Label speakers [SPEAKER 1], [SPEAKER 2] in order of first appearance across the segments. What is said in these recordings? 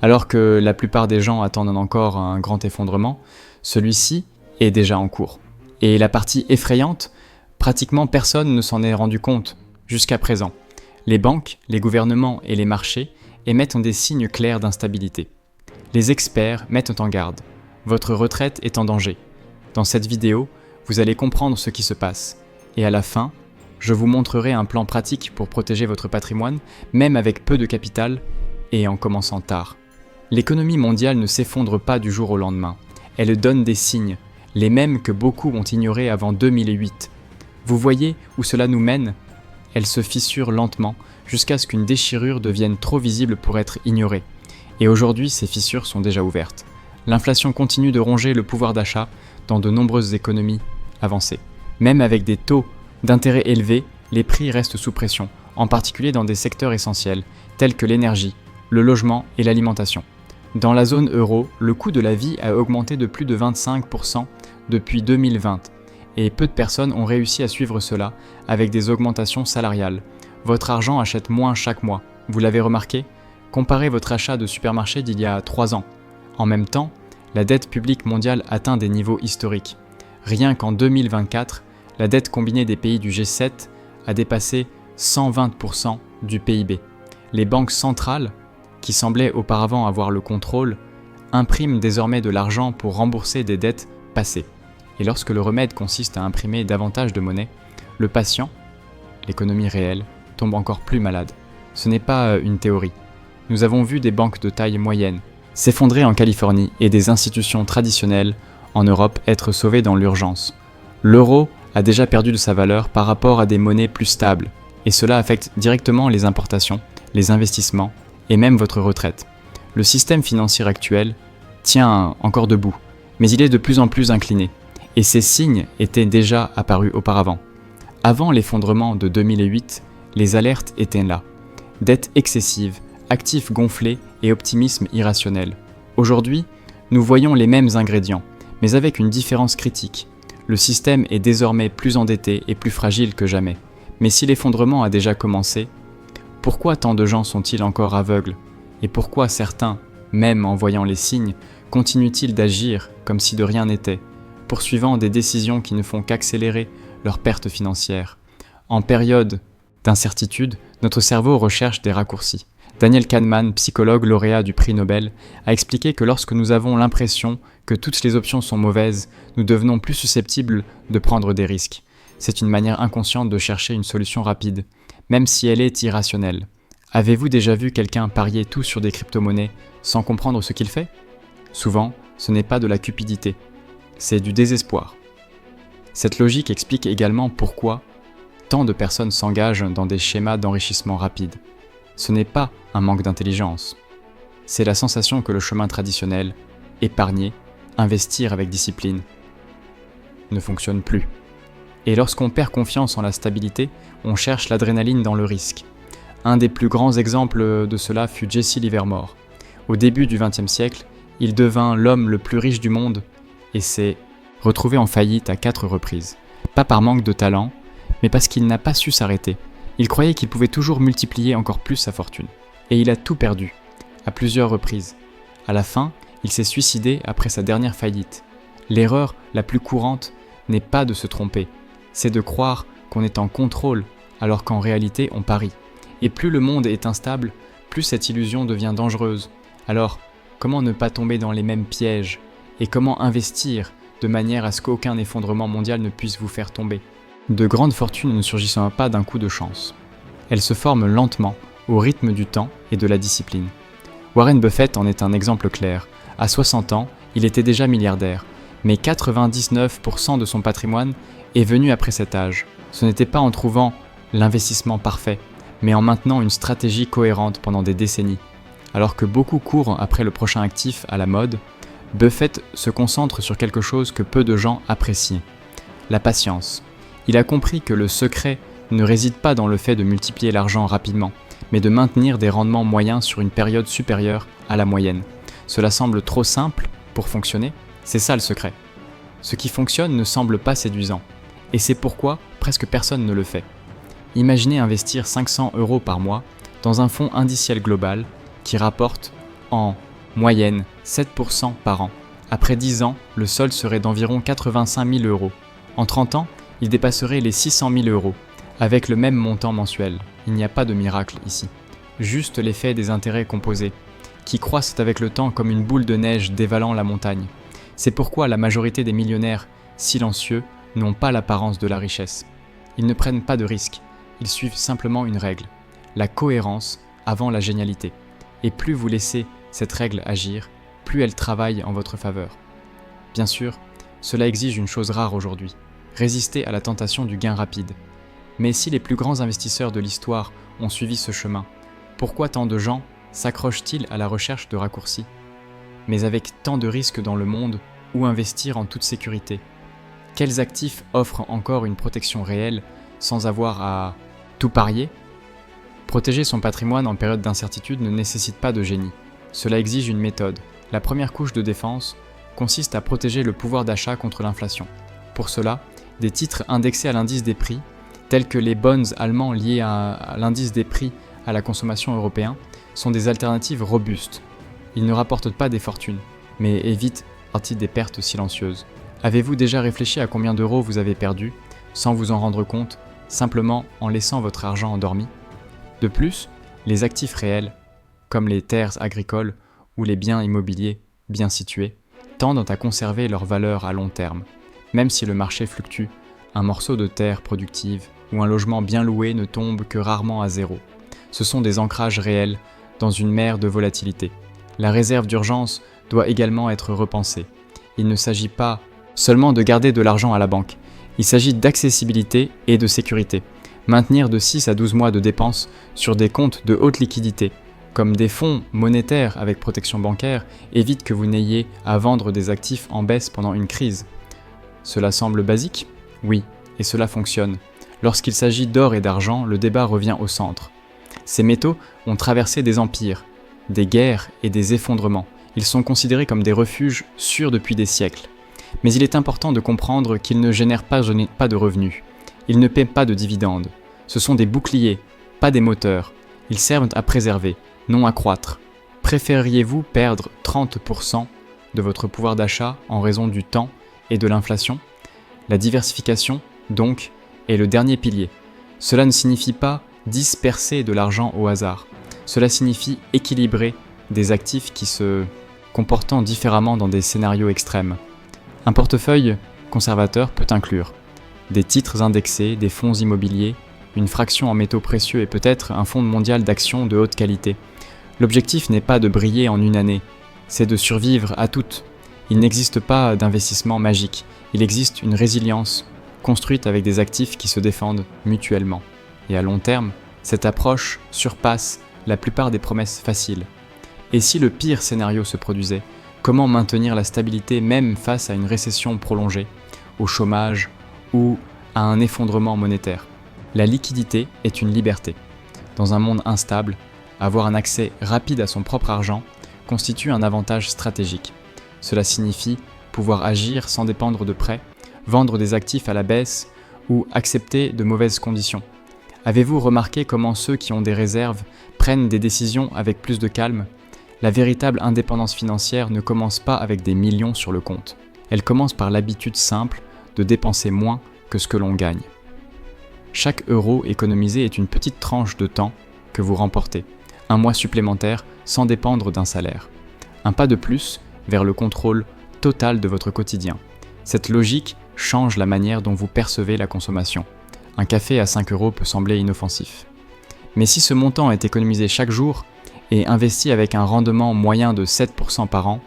[SPEAKER 1] Alors que la plupart des gens attendent encore un grand effondrement, celui-ci est déjà en cours. Et la partie effrayante, pratiquement personne ne s'en est rendu compte jusqu'à présent. Les banques, les gouvernements et les marchés émettent des signes clairs d'instabilité. Les experts mettent en garde. Votre retraite est en danger. Dans cette vidéo, vous allez comprendre ce qui se passe. Et à la fin, je vous montrerai un plan pratique pour protéger votre patrimoine, même avec peu de capital et en commençant tard. L'économie mondiale ne s'effondre pas du jour au lendemain. Elle donne des signes, les mêmes que beaucoup ont ignorés avant 2008. Vous voyez où cela nous mène ? Elle se fissure lentement jusqu'à ce qu'une déchirure devienne trop visible pour être ignorée. Et aujourd'hui, ces fissures sont déjà ouvertes. L'inflation continue de ronger le pouvoir d'achat dans de nombreuses économies avancées. Même avec des taux d'intérêt élevés, les prix restent sous pression, en particulier dans des secteurs essentiels, tels que l'énergie, le logement et l'alimentation. Dans la zone euro, le coût de la vie a augmenté de plus de 25% depuis 2020, et peu de personnes ont réussi à suivre cela avec des augmentations salariales. Votre argent achète moins chaque mois, vous l'avez remarqué ? Comparez votre achat de supermarché d'il y a 3 ans. En même temps, la dette publique mondiale atteint des niveaux historiques. Rien qu'en 2024, la dette combinée des pays du G7 a dépassé 120% du PIB. Les banques centrales, qui semblaient auparavant avoir le contrôle, impriment désormais de l'argent pour rembourser des dettes passées. Et lorsque le remède consiste à imprimer davantage de monnaie, le patient, l'économie réelle, tombe encore plus malade. Ce n'est pas une théorie. Nous avons vu des banques de taille moyenne s'effondrer en Californie et des institutions traditionnelles en Europe être sauvées dans l'urgence. L'euro a déjà perdu de sa valeur par rapport à des monnaies plus stables, et cela affecte directement les importations, les investissements et même votre retraite. Le système financier actuel tient encore debout, mais il est de plus en plus incliné, et ces signes étaient déjà apparus auparavant. Avant l'effondrement de 2008, les alertes étaient là. Dette excessive, actifs gonflés et optimisme irrationnel. Aujourd'hui, nous voyons les mêmes ingrédients, mais avec une différence critique. Le système est désormais plus endetté et plus fragile que jamais. Mais si l'effondrement a déjà commencé, pourquoi tant de gens sont-ils encore aveugles ? Et pourquoi certains, même en voyant les signes, continuent-ils d'agir comme si de rien n'était, poursuivant des décisions qui ne font qu'accélérer leurs pertes financières ? En période d'incertitude, notre cerveau recherche des raccourcis. Daniel Kahneman, psychologue lauréat du prix Nobel, a expliqué que lorsque nous avons l'impression que toutes les options sont mauvaises, nous devenons plus susceptibles de prendre des risques. C'est une manière inconsciente de chercher une solution rapide, même si elle est irrationnelle. Avez-vous déjà vu quelqu'un parier tout sur des crypto-monnaies sans comprendre ce qu'il fait ? Souvent, ce n'est pas de la cupidité, c'est du désespoir. Cette logique explique également pourquoi tant de personnes s'engagent dans des schémas d'enrichissement rapide. Ce n'est pas un manque d'intelligence, c'est la sensation que le chemin traditionnel, épargner, investir avec discipline, ne fonctionne plus. Et lorsqu'on perd confiance en la stabilité, on cherche l'adrénaline dans le risque. Un des plus grands exemples de cela fut Jesse Livermore. Au début du XXe siècle, il devint l'homme le plus riche du monde et s'est retrouvé en faillite à 4 reprises. Pas par manque de talent, mais parce qu'il n'a pas su s'arrêter. Il croyait qu'il pouvait toujours multiplier encore plus sa fortune. Et il a tout perdu, à plusieurs reprises. À la fin, il s'est suicidé après sa dernière faillite. L'erreur la plus courante n'est pas de se tromper, c'est de croire qu'on est en contrôle alors qu'en réalité on parie. Et plus le monde est instable, plus cette illusion devient dangereuse. Alors, comment ne pas tomber dans les mêmes pièges ? Et comment investir de manière à ce qu'aucun effondrement mondial ne puisse vous faire tomber ? De grandes fortunes ne surgissent pas d'un coup de chance. Elles se forment lentement, au rythme du temps et de la discipline. Warren Buffett en est un exemple clair. À 60 ans, il était déjà milliardaire, mais 99% de son patrimoine est venu après cet âge. Ce n'était pas en trouvant l'investissement parfait, mais en maintenant une stratégie cohérente pendant des décennies. Alors que beaucoup courent après le prochain actif à la mode, Buffett se concentre sur quelque chose que peu de gens apprécient, la patience. Il a compris que le secret ne réside pas dans le fait de multiplier l'argent rapidement, mais de maintenir des rendements moyens sur une période supérieure à la moyenne. Cela semble trop simple pour fonctionner, c'est ça le secret. Ce qui fonctionne ne semble pas séduisant, et c'est pourquoi presque personne ne le fait. Imaginez investir 500 € par mois dans un fonds indiciel global qui rapporte en Moyenne, 7% par an. Après 10 ans, le solde serait d'environ 85 000 €. En 30 ans, il dépasserait les 600 000 €, avec le même montant mensuel. Il n'y a pas de miracle ici. Juste l'effet des intérêts composés, qui croissent avec le temps comme une boule de neige dévalant la montagne. C'est pourquoi la majorité des millionnaires silencieux n'ont pas l'apparence de la richesse. Ils ne prennent pas de risques, ils suivent simplement une règle, la cohérence avant la génialité. Et plus vous laissez cette règle agir, plus elle travaille en votre faveur. Bien sûr, cela exige une chose rare aujourd'hui, résister à la tentation du gain rapide. Mais si les plus grands investisseurs de l'histoire ont suivi ce chemin, pourquoi tant de gens s'accrochent-ils à la recherche de raccourcis? Mais avec tant de risques dans le monde, où investir en toute sécurité? Quels actifs offrent encore une protection réelle sans avoir à tout parier? Protéger son patrimoine en période d'incertitude ne nécessite pas de génie. Cela exige une méthode. La première couche de défense consiste à protéger le pouvoir d'achat contre l'inflation. Pour cela, des titres indexés à l'indice des prix, tels que les bonds allemands liés à l'indice des prix à la consommation européen, sont des alternatives robustes. Ils ne rapportent pas des fortunes, mais évitent des pertes silencieuses. Avez-vous déjà réfléchi à combien d'euros vous avez perdu, sans vous en rendre compte, simplement en laissant votre argent endormi? De plus, les actifs réels, comme les terres agricoles ou les biens immobiliers bien situés, tendent à conserver leur valeur à long terme. Même si le marché fluctue, un morceau de terre productive ou un logement bien loué ne tombe que rarement à zéro. Ce sont des ancrages réels dans une mer de volatilité. La réserve d'urgence doit également être repensée. Il ne s'agit pas seulement de garder de l'argent à la banque, il s'agit d'accessibilité et de sécurité. Maintenir de 6 à 12 mois de dépenses sur des comptes de haute liquidité, comme des fonds monétaires avec protection bancaire, évite que vous n'ayez à vendre des actifs en baisse pendant une crise. Cela semble basique? Oui, et cela fonctionne. Lorsqu'il s'agit d'or et d'argent, le débat revient au centre. Ces métaux ont traversé des empires, des guerres et des effondrements. Ils sont considérés comme des refuges sûrs depuis des siècles. Mais il est important de comprendre qu'ils ne génèrent pas de revenus. Ils ne paient pas de dividendes. Ce sont des boucliers, pas des moteurs. Ils servent à préserver, non à croître. Préféreriez-vous perdre 30% de votre pouvoir d'achat en raison du temps et de l'inflation? La diversification, donc, est le dernier pilier. Cela ne signifie pas disperser de l'argent au hasard. Cela signifie équilibrer des actifs qui se comportent différemment dans des scénarios extrêmes. Un portefeuille conservateur peut inclure des titres indexés, des fonds immobiliers, une fraction en métaux précieux et peut-être un fonds mondial d'actions de haute qualité. L'objectif n'est pas de briller en une année, c'est de survivre à toutes. Il n'existe pas d'investissement magique, il existe une résilience construite avec des actifs qui se défendent mutuellement. Et à long terme, cette approche surpasse la plupart des promesses faciles. Et si le pire scénario se produisait, comment maintenir la stabilité même face à une récession prolongée, au chômage ou à un effondrement monétaire? La liquidité est une liberté. Dans un monde instable, avoir un accès rapide à son propre argent constitue un avantage stratégique. Cela signifie pouvoir agir sans dépendre de prêts, vendre des actifs à la baisse ou accepter de mauvaises conditions. Avez-vous remarqué comment ceux qui ont des réserves prennent des décisions avec plus de calme? La véritable indépendance financière ne commence pas avec des millions sur le compte. Elle commence par l'habitude simple de dépenser moins que ce que l'on gagne. Chaque euro économisé est une petite tranche de temps que vous remportez, un mois supplémentaire sans dépendre d'un salaire. Un pas de plus vers le contrôle total de votre quotidien. Cette logique change la manière dont vous percevez la consommation. Un café à 5 € peut sembler inoffensif. Mais si ce montant est économisé chaque jour et investi avec un rendement moyen de 7% par an,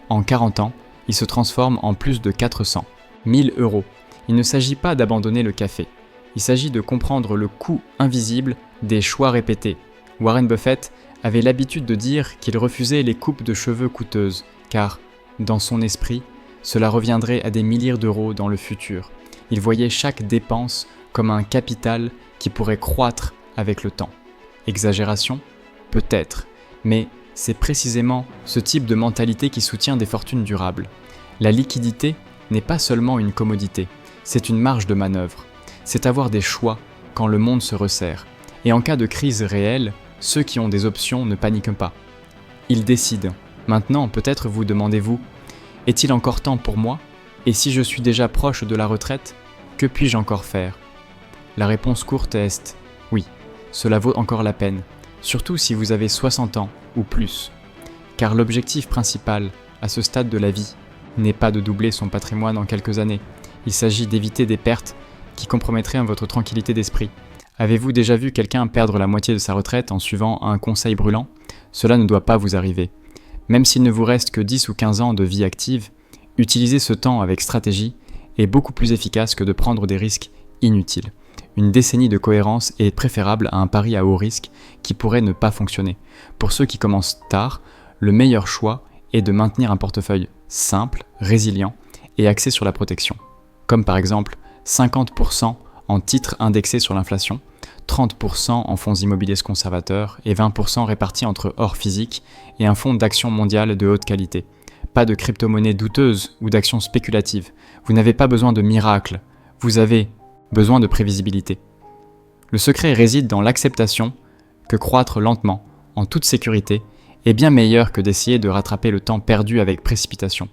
[SPEAKER 1] en 40 ans, il se transforme en plus de 400 000 €. Il ne s'agit pas d'abandonner le café. Il s'agit de comprendre le coût invisible des choix répétés. Warren Buffett avait l'habitude de dire qu'il refusait les coupes de cheveux coûteuses, car, dans son esprit, cela reviendrait à des milliers d'euros dans le futur. Il voyait chaque dépense comme un capital qui pourrait croître avec le temps. Exagération? Peut-être, mais c'est précisément ce type de mentalité qui soutient des fortunes durables. La liquidité n'est pas seulement une commodité, c'est une marge de manœuvre. C'est avoir des choix quand le monde se resserre. Et en cas de crise réelle, ceux qui ont des options ne paniquent pas. Ils décident, Maintenant, peut-être vous demandez-vous, est-il encore temps pour moi? Et si je suis déjà proche de la retraite, que puis-je encore faire? La réponse courte est oui, cela vaut encore la peine, surtout si vous avez 60 ans ou plus. Car l'objectif principal, à ce stade de la vie, n'est pas de doubler son patrimoine en quelques années. Il s'agit d'éviter des pertes qui compromettraient votre tranquillité d'esprit. Avez-vous déjà vu quelqu'un perdre la moitié de sa retraite en suivant un conseil brûlant? Cela ne doit pas vous arriver. Même s'il ne vous reste que 10 ou 15 ans de vie active, utiliser ce temps avec stratégie est beaucoup plus efficace que de prendre des risques inutiles. Une décennie de cohérence est préférable à un pari à haut risque qui pourrait ne pas fonctionner. Pour ceux qui commencent tard, le meilleur choix est de maintenir un portefeuille simple, résilient et axé sur la protection. Comme par exemple 50% en titres indexés sur l'inflation, 30% en fonds immobiliers conservateurs et 20% répartis entre or physique et un fonds d'action mondiale de haute qualité. Pas de crypto-monnaies douteuses ou d'actions spéculatives. Vous n'avez pas besoin de miracles, vous avez besoin de prévisibilité. Le secret réside dans l'acceptation que croître lentement, en toute sécurité, est bien meilleur que d'essayer de rattraper le temps perdu avec précipitation.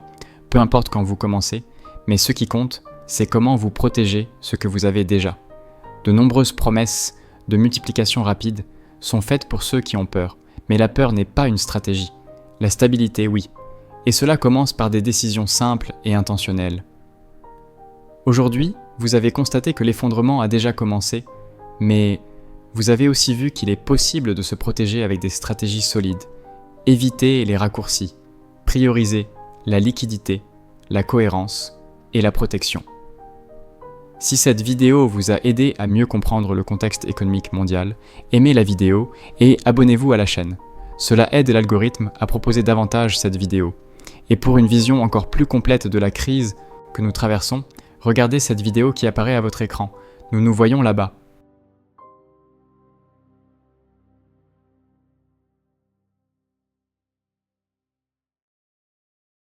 [SPEAKER 1] Peu importe quand vous commencez, mais ce qui compte, c'est comment vous protégez ce que vous avez déjà. De nombreuses promesses de multiplication rapide sont faites pour ceux qui ont peur, mais la peur n'est pas une stratégie. La stabilité, oui. Et cela commence par des décisions simples et intentionnelles. Aujourd'hui, vous avez constaté que l'effondrement a déjà commencé, mais vous avez aussi vu qu'il est possible de se protéger avec des stratégies solides. Évitez les raccourcis, priorisez la liquidité, la cohérence et la protection. Si cette vidéo vous a aidé à mieux comprendre le contexte économique mondial, aimez la vidéo et abonnez-vous à la chaîne. Cela aide l'algorithme à proposer davantage cette vidéo. Et pour une vision encore plus complète de la crise que nous traversons, regardez cette vidéo qui apparaît à votre écran. Nous nous voyons là-bas.